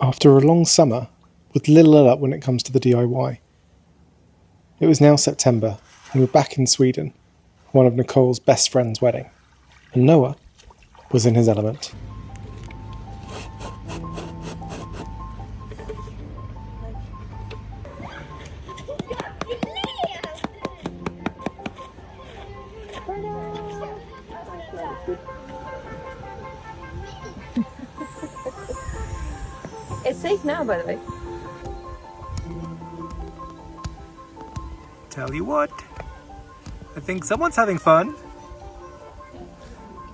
after a long summer with little luck when it comes to the DIY. It was now September, and we were back in Sweden, one of Nicole's best friend's wedding, and Noah was in his element. It's safe now, by the way. Tell you what, I think someone's having fun.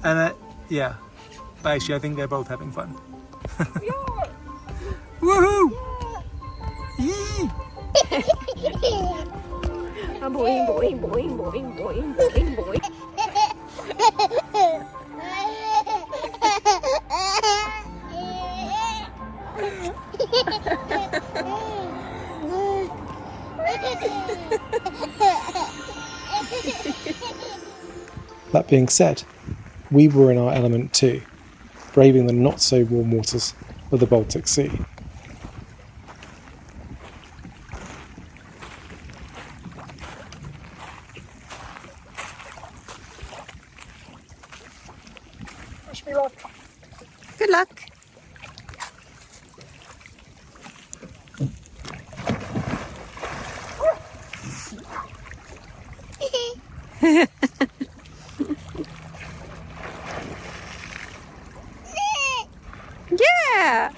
And yeah, but actually I think they're both having fun. Yeah. Woohoo! Yeah. Boing, boing, boing, boing, boing, boing, boing. That being said, we were in our element too, braving the not so warm waters of the Baltic Sea. Wish me luck. Good luck. Yeah. Yeah.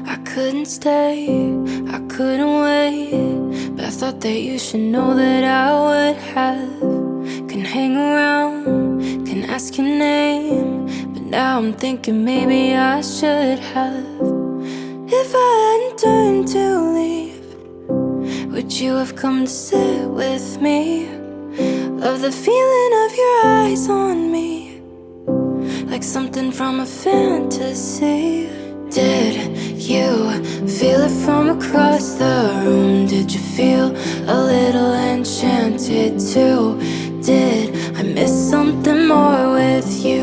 I couldn't stay, I couldn't wait, but I thought that you should know that I would have. Can hang around, can ask your name, but now I'm thinking maybe I should have. If I hadn't turned to leave, would you have come to sit with me? Love the feeling of your eyes on me, like something from a fantasy. Did you feel it from across the room? Did you feel a little enchanted too? Did I miss something more with you?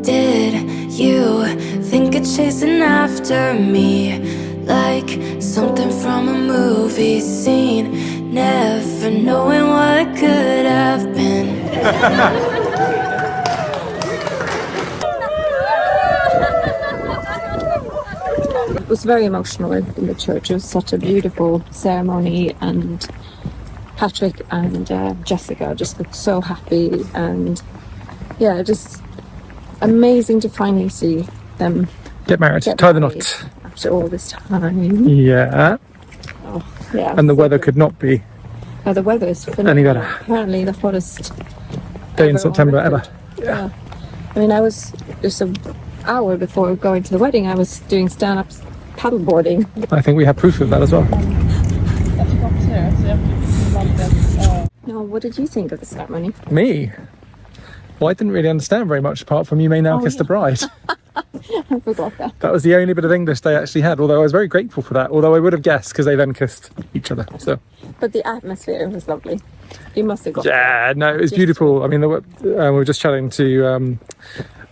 Did you think of chasing after me like something from a movie scene, never knowing what could have been? It was very emotional in the church. It was such a beautiful ceremony, and Patrick and Jessica just looked so happy, and yeah, just amazing to finally see them Get married, tie the knot. after all this time. Yeah. Oh, yeah. And the so weather good. could not be Oh, the weather is phenomenal. any better. Apparently the hottest Day in ever on September ever. record. Yeah. I mean, I was just an hour before going to the wedding, I was doing stand-up paddleboarding. I think we have proof of that as well. No, what did you think of the ceremony? Me? Well, I didn't really understand very much apart from "You may now kiss the bride." I forgot that. That was the only bit of English they actually had, although I was very grateful for that, although I would have guessed because they then kissed each other. So But the atmosphere was lovely. You must have got yeah, no, it was beautiful. I mean, we were just chatting to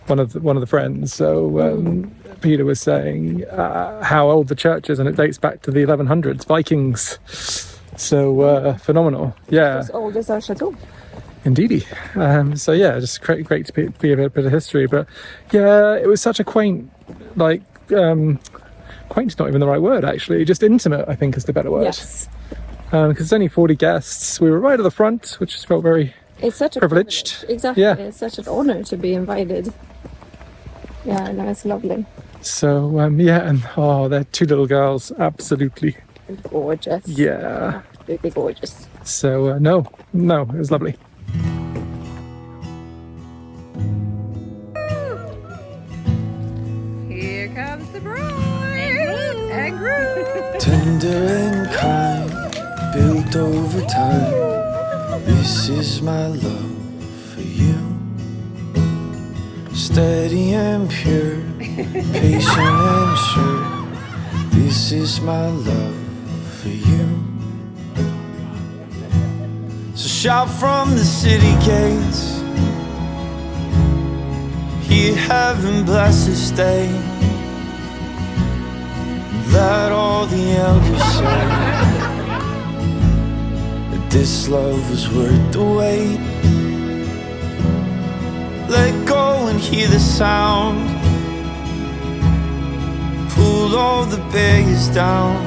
one of the friends. So Peter was saying how old the church is, and it dates back to the 1100s, Vikings. So phenomenal. Yeah. as old as our chateau. Indeedy. So yeah, just great to be a bit of history. But yeah, it was such a quaint, like, quaint's not even the right word actually, just intimate I think is the better word. Yes. Because it's only 40 guests. We were right at the front, which just felt very It's such a privileged. privilege. Exactly. Yeah. It's such an honor to be invited. Yeah, no, it's lovely. So yeah, and their two little girls, absolutely gorgeous. Yeah. Absolutely gorgeous. So no, it was lovely. Here comes the bride and groom. Tender and kind, built over time. This is my love for you. Steady and pure, patient and sure. This is my love for you. So shout from the city gates, hear heaven bless this day. Let all the elders say that this love was worth the wait. Let go and hear the sound, pull all the barriers down.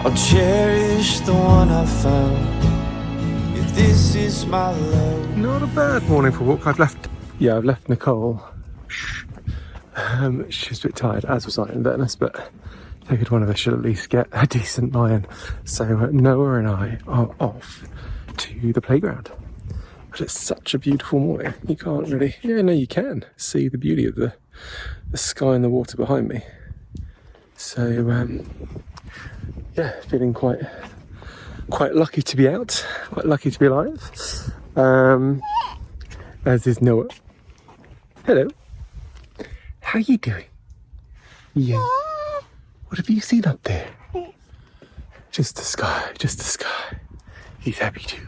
I'll cherish the one I found. If this is my love. Not a bad morning for a walk. I've left Nicole. She's a bit tired, as was I in fairness, but I figured one of us should at least get a decent lie-in. So Noah and I are off to the playground. But it's such a beautiful morning. You can't really, you can see the beauty of the sky and the water behind me. So feeling quite lucky to be out, quite lucky to be alive. As is Noah. Hello. How are you doing? Yeah. What have you seen up there? Just the sky, just the sky. He's happy too.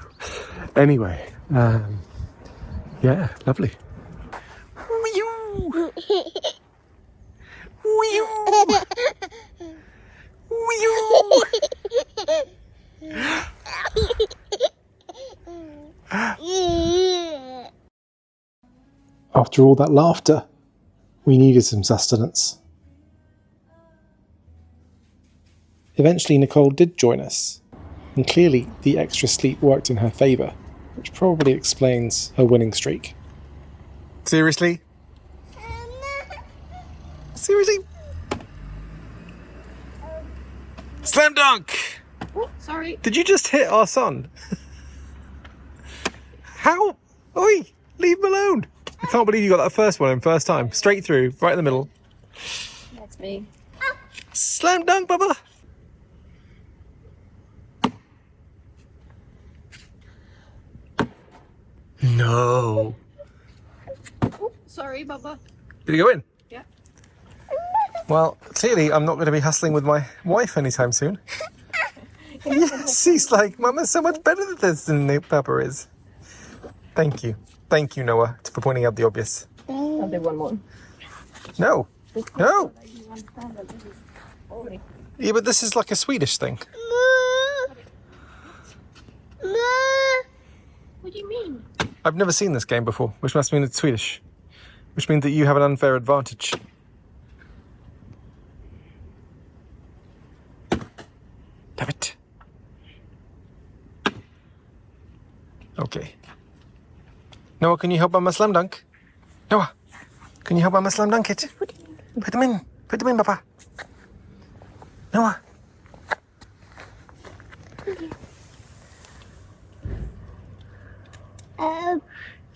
Anyway, lovely. After all that laughter, we needed some sustenance. Eventually Nicole did join us, and clearly the extra sleep worked in her favour, which probably explains her winning streak. Seriously? Seriously? Slam dunk! Oh, sorry. Did you just hit our son? How? Oi! Leave him alone! I can't believe you got that first one in first time. Straight through, right in the middle. That's me. Slam dunk, Bubba! No. Oh, sorry, Bubba. Did he go in? Yeah. Well, clearly I'm not going to be hustling with my wife anytime soon. Yes, he's like, Mama's so much better at this than Papa is. Thank you. Thank you, Noah, for pointing out the obvious. I'll do one more. No. No. Yeah, but this is like a Swedish thing. What do you mean? I've never seen this game before, which must mean it's Swedish. Which means that you have an unfair advantage. Damn it. Okay. Noah, can you help Mama slam dunk? Noah, can you help Mama slam dunk it? Put them in. Put them in, Papa. Noah.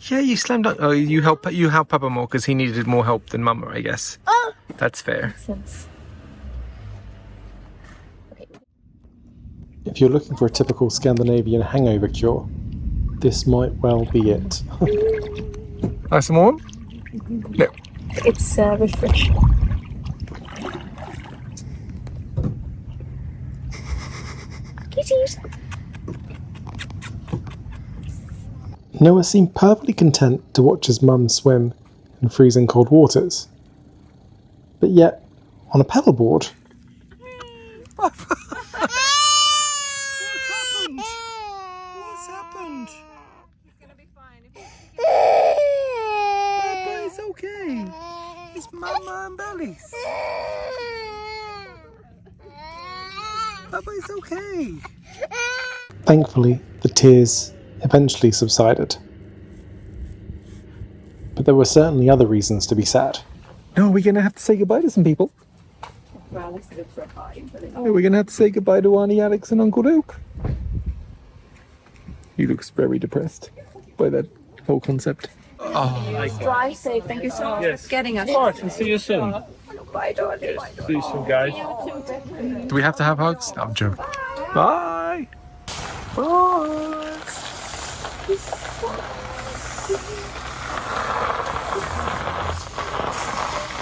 Yeah, you slam dunk. Oh, you help Papa more because he needed more help than Mama, I guess. Oh. That's fair. Makes sense. Okay. If you're looking for a typical Scandinavian hangover cure, this might well be it. Nice and warm? No. It's refreshing. Kitties. Noah seemed perfectly content to watch his mum swim in freezing cold waters. But yet, on a paddleboard... What's happened? What's happened? He's gonna be fine. Papa, it's okay. It's Mama and Belly's. Papa, it's okay. Thankfully, the tears eventually subsided. But there were certainly other reasons to be sad. No, we're going to have to say goodbye to some people. We're gonna have to say goodbye to Auntie Alex and Uncle Luke. He looks very depressed by that whole concept. Drive safe. Thank you so much for getting us. Of course, and see you soon. Bye, darling. See you soon, guys. Do we have to have hugs? No, I'm joking. Bye. Bye.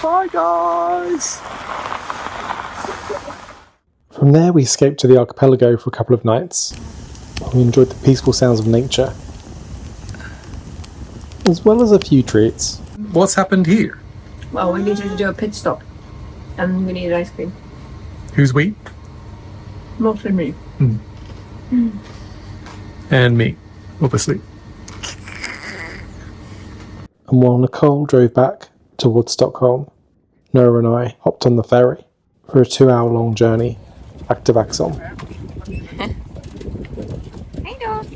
Bye, guys. From there, we escaped to the Archipelago for a couple of nights. We enjoyed the peaceful sounds of nature, as well as a few treats. What's happened here? Well, we needed to do a pit stop, and we needed ice cream. Who's we? Mostly me. And me, obviously. And while Nicole drove back towards Stockholm, Noah and I hopped on the ferry for a 2-hour-long journey back to Vaxholm. Hey, dog.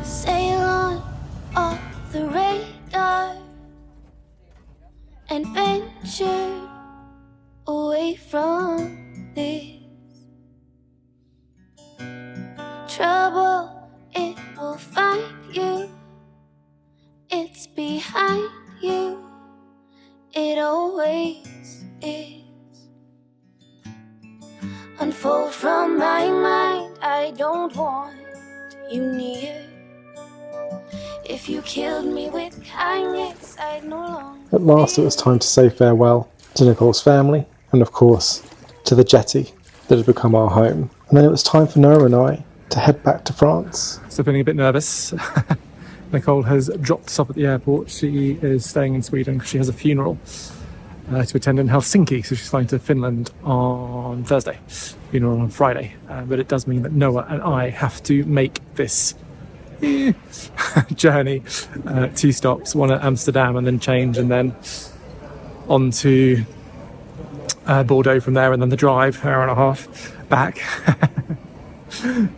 Sail on off the radar and venture away from this trouble. It will find you. It's behind you. It always is. Unfold from my mind. I don't want you near. If you killed me with kindness, I'd no longer. At last it was time to say farewell to Nicole's family, and of course to the jetty that had become our home. And then it was time for Noah and I to head back to France. So feeling a bit nervous. Nicole has dropped us off at the airport. She is staying in Sweden because she has a funeral to attend in Helsinki, so she's flying to Finland on Thursday, funeral on Friday. But it does mean that Noah and I have to make this journey, 2 stops, one at Amsterdam and then change, and then on to Bordeaux from there, and then the drive, hour and a half back.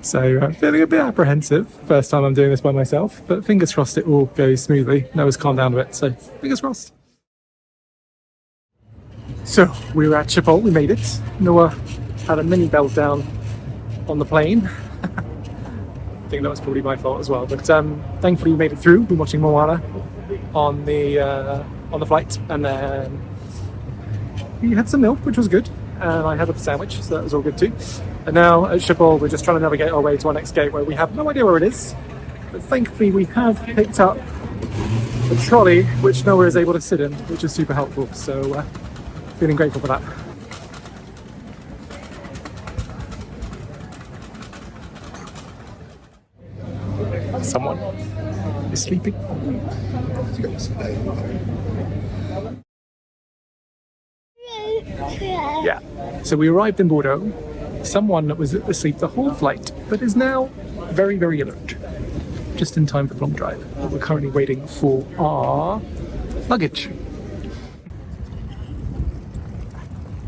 So feeling a bit apprehensive. First time I'm doing this by myself, but fingers crossed it all goes smoothly. Noah's calmed down a bit, so fingers crossed. So we were at Chateau, we made it. Noah had a mini meltdown on the plane. I think that was probably my fault as well, but thankfully we made it through. We've been watching Moana on the flight, and then we had some milk, which was good, and I had a sandwich, so that was all good too. And now at Chateau, we're just trying to navigate our way to our next gate, where we have no idea where it is, but thankfully we have picked up a trolley which Noah is able to sit in, which is super helpful, so feeling grateful for that. Someone is sleeping. Yeah, so we arrived in Bordeaux. Someone that was asleep the whole flight, but is now very, very alert. Just in time for the long drive. We're currently waiting for our luggage.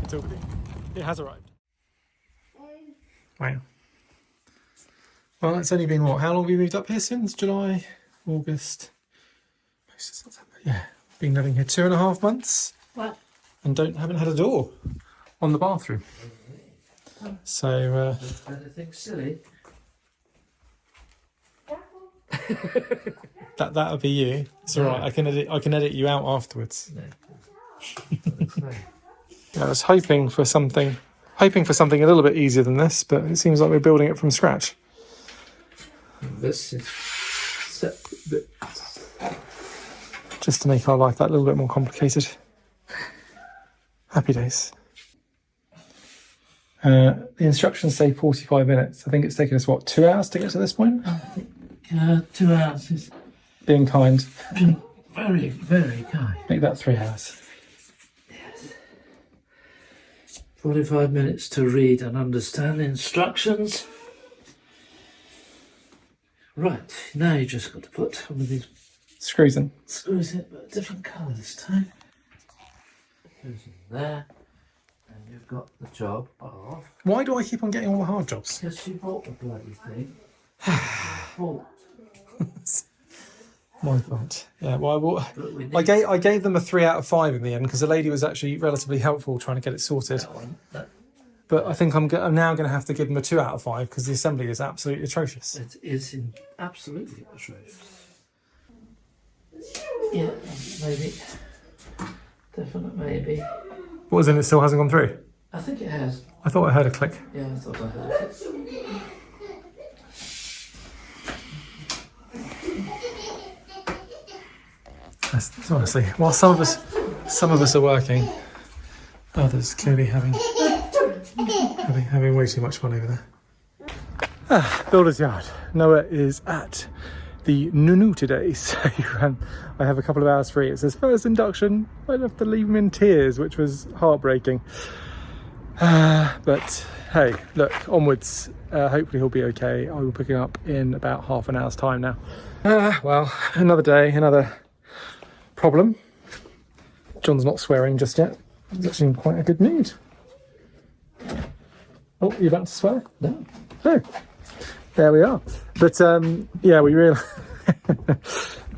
It's over there. It has arrived. Wow. Well, it's only been what? How long have we moved up here since? July, August, most of September. Yeah, been living here 2.5 months. What? And haven't had a door on the bathroom. So Anything silly? that'll be you. It's all right. I can edit you out afterwards. I was hoping for something a little bit easier than this, but it seems like we're building it from scratch. This is Just to make our life that little bit more complicated. Happy days. The instructions say 45 minutes. I think it's taken us, 2 hours to get to this point? 2 hours is Being kind. very, very kind. Make that 3 hours. Yes. 45 minutes to read and understand the instructions. Right, now you just got to put one of these Screws in. screws in, but a different colour this time. Goes in there, and you've got the job of. Why do I keep on getting all the hard jobs? Because you bought the bloody thing. fault. My fault. Yeah, well, But we need I gave them a 3 out of 5 in the end because the lady was actually relatively helpful trying to get it sorted. that one. But I think I'm now going to have to give them a 2 out of 5 because the assembly is absolutely atrocious. It is absolutely atrocious. Yeah, maybe. Definite maybe. What was in it? Still hasn't gone through. I think it has. I thought I heard a click. Yeah, I thought I heard it. That's honestly, while some of us are working, others clearly having way too much fun over there. Builder's yard. Noah is at the Nunu today, so I have a couple of hours free. It says first induction. I'd have to leave him in tears, which was heartbreaking. But hey, look, onwards. Hopefully he'll be okay. I will pick him up in about half an hour's time now. Well, another day, another problem. John's not swearing just yet. He's actually in quite a good mood. Oh, you about to swear? No. Oh, there we are. But yeah, we really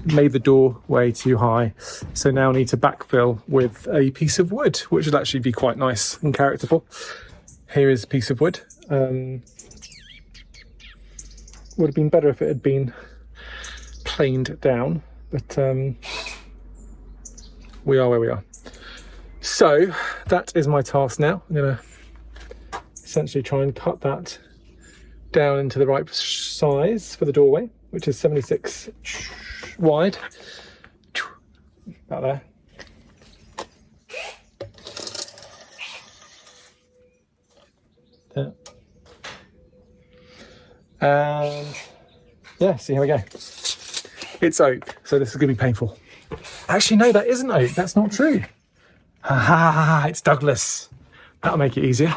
made the door way too high, so now need to backfill with a piece of wood, which would actually be quite nice and characterful. Here is a piece of wood. Would have been better if it had been planed down, but we are where we are. So that is my task now. I'm going to essentially try and cut that down into the right size for the doorway, which is 76 wide. About there. There. And yeah, see, here we go. It's oak, so this is going to be painful. Actually, no, that isn't oak. That's not true. Ha ha ha! It's Douglas. That'll make it easier.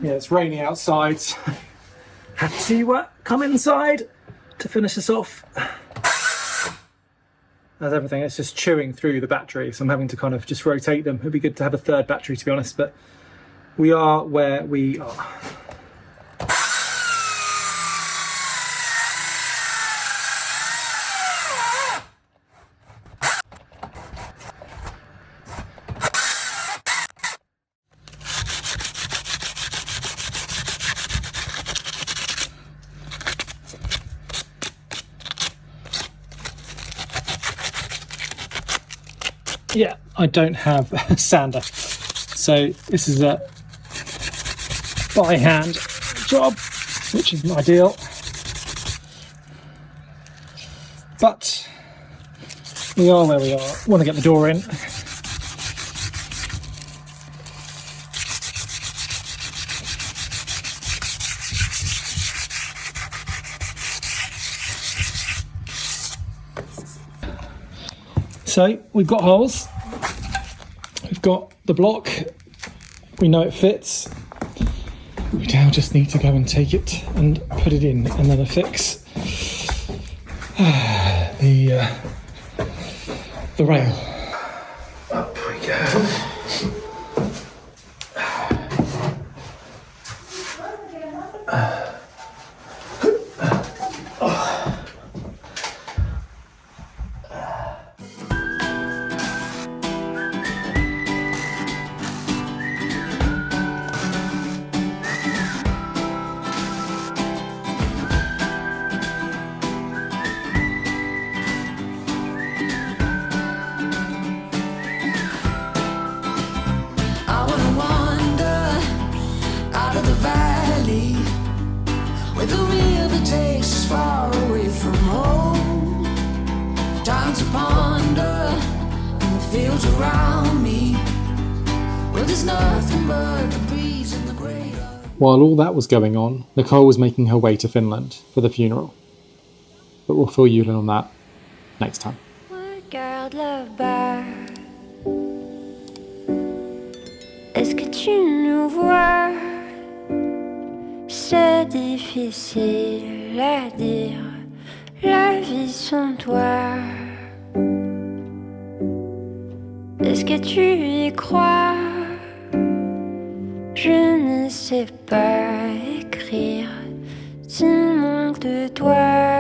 Yeah, it's raining outside. Had to come inside to finish this off. As everything, it's just chewing through the battery, so I'm having to kind of just rotate them. It'd be good to have a third battery, to be honest, but we are where we are. Yeah, I don't have a sander, so this is a by hand job, which isn't ideal, but we are where we are. Want to get the door in. So we've got holes, we've got the block, we know it fits. We now just need to go and take it and put it in, and then affix the rail. Up we go. Where the river takes us far away from home. Time to ponder in the fields around me, where there's nothing but the breeze and the grey of While all that was going on, Nicole was making her way to Finland for the funeral. But we'll fill you in on that next time. Regarde là-bas. Est-ce que tu nous vois? C'est difficile à dire, la vie sans toi. Est-ce que tu y crois? Je ne sais pas écrire, s'il manque de toi.